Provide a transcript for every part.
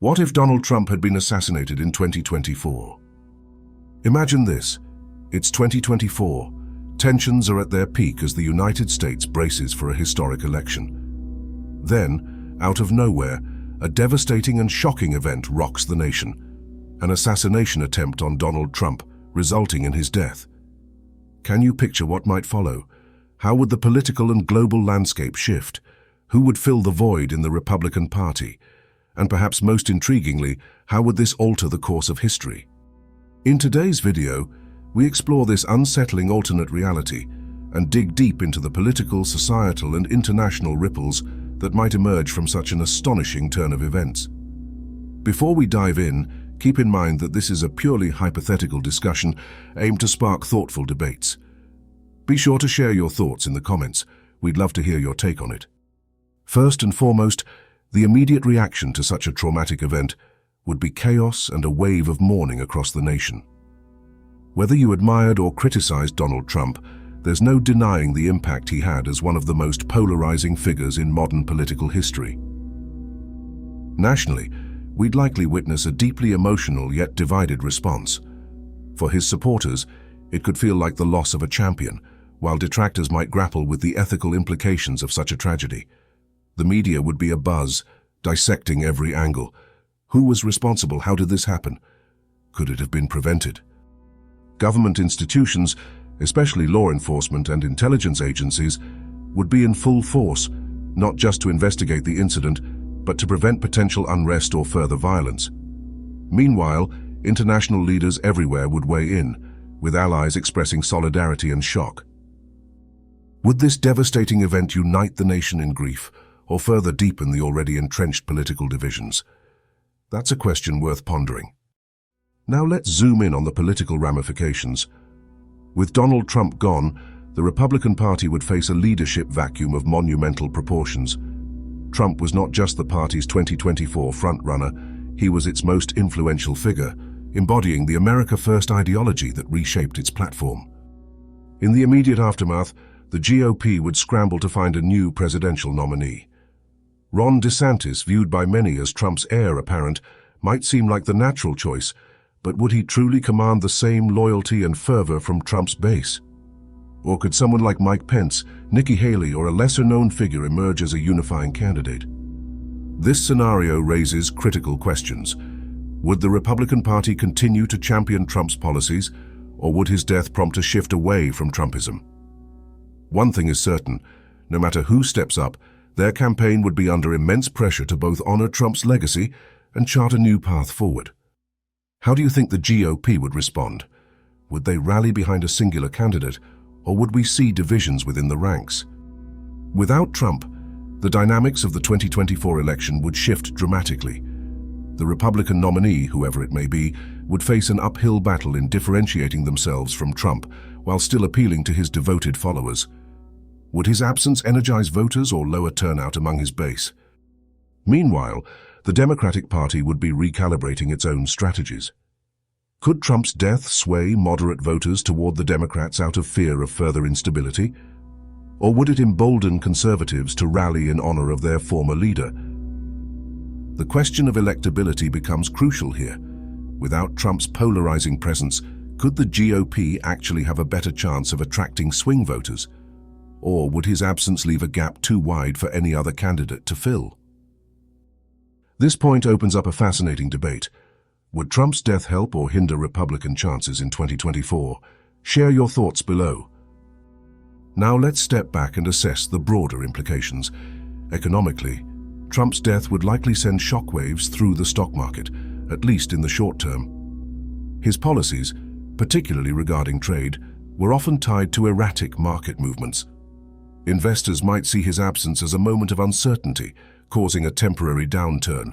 What if Donald Trump had been assassinated in 2024? Imagine this. It's 2024. Tensions are at their peak as the United States braces for a historic election. Then, out of nowhere, a devastating and shocking event rocks the nation. An assassination attempt on Donald Trump, resulting in his death. Can you picture what might follow? How would the political and global landscape shift? Who would fill the void in the Republican Party? And perhaps most intriguingly, how would this alter the course of history? In today's video, we explore this unsettling alternate reality and dig deep into the political, societal, and international ripples that might emerge from such an astonishing turn of events. Before we dive in, keep in mind that this is a purely hypothetical discussion aimed to spark thoughtful debates. Be sure to share your thoughts in the comments. We'd love to hear your take on it. First and foremost, the immediate reaction to such a traumatic event would be chaos and a wave of mourning across the nation. Whether you admired or criticized Donald Trump, there's no denying the impact he had as one of the most polarizing figures in modern political history. Nationally, we'd likely witness a deeply emotional yet divided response. For his supporters, it could feel like the loss of a champion, while detractors might grapple with the ethical implications of such a tragedy. The media would be abuzz, dissecting every angle. Who was responsible? How did this happen? Could it have been prevented? Government institutions, especially law enforcement and intelligence agencies, would be in full force, not just to investigate the incident, but to prevent potential unrest or further violence. Meanwhile, international leaders everywhere would weigh in, with allies expressing solidarity and shock. Would this devastating event unite the nation in grief, or further deepen the already entrenched political divisions? That's a question worth pondering. Now let's zoom in on the political ramifications. With Donald Trump gone, the Republican Party would face a leadership vacuum of monumental proportions. Trump was not just the party's 2024 frontrunner, he was its most influential figure, embodying the America First ideology that reshaped its platform. In the immediate aftermath, the GOP would scramble to find a new presidential nominee. Ron DeSantis, viewed by many as Trump's heir apparent, might seem like the natural choice, but would he truly command the same loyalty and fervor from Trump's base? Or could someone like Mike Pence, Nikki Haley, or a lesser-known figure emerge as a unifying candidate? This scenario raises critical questions. Would the Republican Party continue to champion Trump's policies, or would his death prompt a shift away from Trumpism? One thing is certain, no matter who steps up, their campaign would be under immense pressure to both honor Trump's legacy and chart a new path forward. How do you think the GOP would respond? Would they rally behind a singular candidate, or would we see divisions within the ranks? Without Trump, the dynamics of the 2024 election would shift dramatically. The Republican nominee, whoever it may be, would face an uphill battle in differentiating themselves from Trump while still appealing to his devoted followers. Would his absence energize voters or lower turnout among his base? Meanwhile, the Democratic Party would be recalibrating its own strategies. Could Trump's death sway moderate voters toward the Democrats out of fear of further instability? Or would it embolden conservatives to rally in honor of their former leader? The question of electability becomes crucial here. Without Trump's polarizing presence, could the GOP actually have a better chance of attracting swing voters? Or would his absence leave a gap too wide for any other candidate to fill? This point opens up a fascinating debate. Would Trump's death help or hinder Republican chances in 2024? Share your thoughts below. Now let's step back and assess the broader implications. Economically, Trump's death would likely send shockwaves through the stock market, at least in the short term. His policies, particularly regarding trade, were often tied to erratic market movements. Investors might see his absence as a moment of uncertainty, causing a temporary downturn.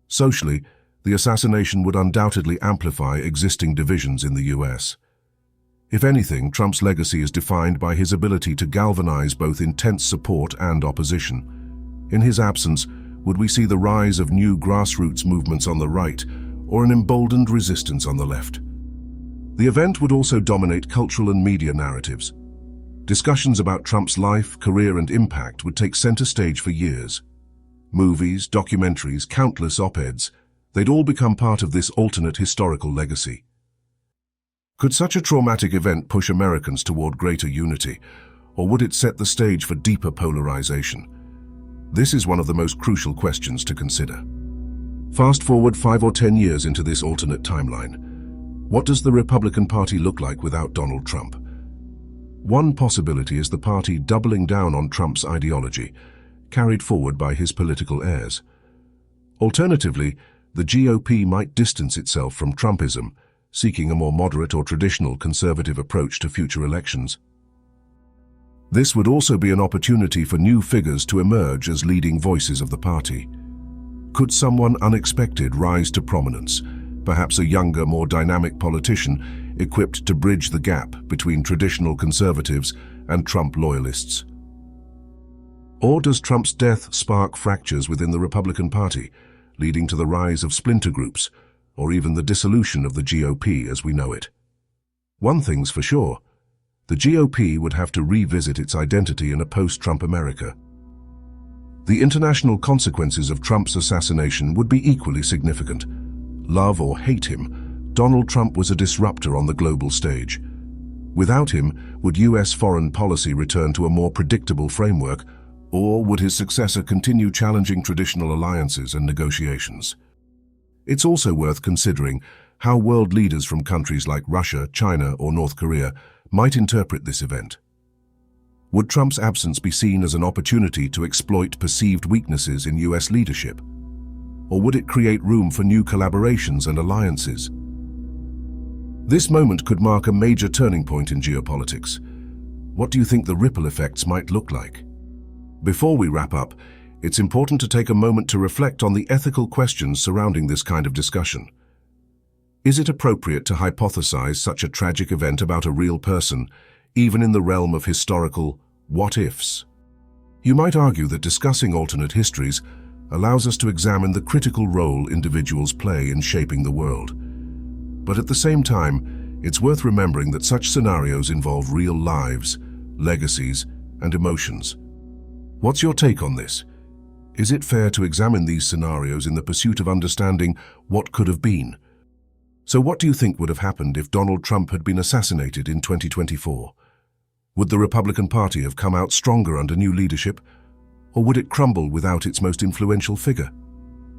Socially, the assassination would undoubtedly amplify existing divisions in the US. If anything, Trump's legacy is defined by his ability to galvanize both intense support and opposition. In his absence, would we see the rise of new grassroots movements on the right, or an emboldened resistance on the left? The event would also dominate cultural and media narratives. Discussions about Trump's life, career, and impact would take center stage for years. Movies, documentaries, countless op-eds, they'd all become part of this alternate historical legacy. Could such a traumatic event push Americans toward greater unity, or would it set the stage for deeper polarization? This is one of the most crucial questions to consider. Fast forward 5 or 10 years into this alternate timeline. What does the Republican Party look like without Donald Trump? One possibility is the party doubling down on Trump's ideology, carried forward by his political heirs. Alternatively, the GOP might distance itself from Trumpism, seeking a more moderate or traditional conservative approach to future elections. This would also be an opportunity for new figures to emerge as leading voices of the party. Could someone unexpected rise to prominence, perhaps a younger, more dynamic politician equipped to bridge the gap between traditional conservatives and Trump loyalists? Or does Trump's death spark fractures within the Republican Party, leading to the rise of splinter groups, or even the dissolution of the GOP as we know it? One thing's for sure, the GOP would have to revisit its identity in a post-Trump America. The international consequences of Trump's assassination would be equally significant. Love or hate him, Donald Trump was a disruptor on the global stage. Without him, would US foreign policy return to a more predictable framework, or would his successor continue challenging traditional alliances and negotiations? It's also worth considering how world leaders from countries like Russia, China, or North Korea might interpret this event. Would Trump's absence be seen as an opportunity to exploit perceived weaknesses in US leadership? Or would it create room for new collaborations and alliances? This moment could mark a major turning point in geopolitics. What do you think the ripple effects might look like? Before we wrap up, it's important to take a moment to reflect on the ethical questions surrounding this kind of discussion. Is it appropriate to hypothesize such a tragic event about a real person, even in the realm of historical what-ifs? You might argue that discussing alternate histories allows us to examine the critical role individuals play in shaping the world. But at the same time, it's worth remembering that such scenarios involve real lives, legacies, and emotions. What's your take on this? Is it fair to examine these scenarios in the pursuit of understanding what could have been? So what do you think would have happened if Donald Trump had been assassinated in 2024? Would the Republican Party have come out stronger under new leadership? Or would it crumble without its most influential figure?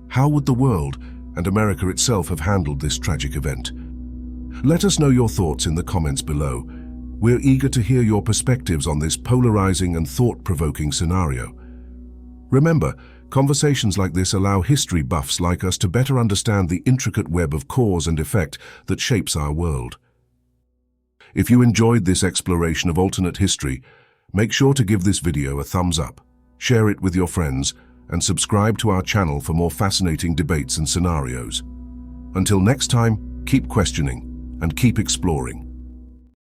How would the world and America itself have handled this tragic event? Let us know your thoughts in the comments below. We're eager to hear your perspectives on this polarizing and thought-provoking scenario. Remember, conversations like this allow history buffs like us to better understand the intricate web of cause and effect that shapes our world. If you enjoyed this exploration of alternate history, make sure to give this video a thumbs up, share it with your friends, and subscribe to our channel for more fascinating debates and scenarios. Until next time, keep questioning and keep exploring.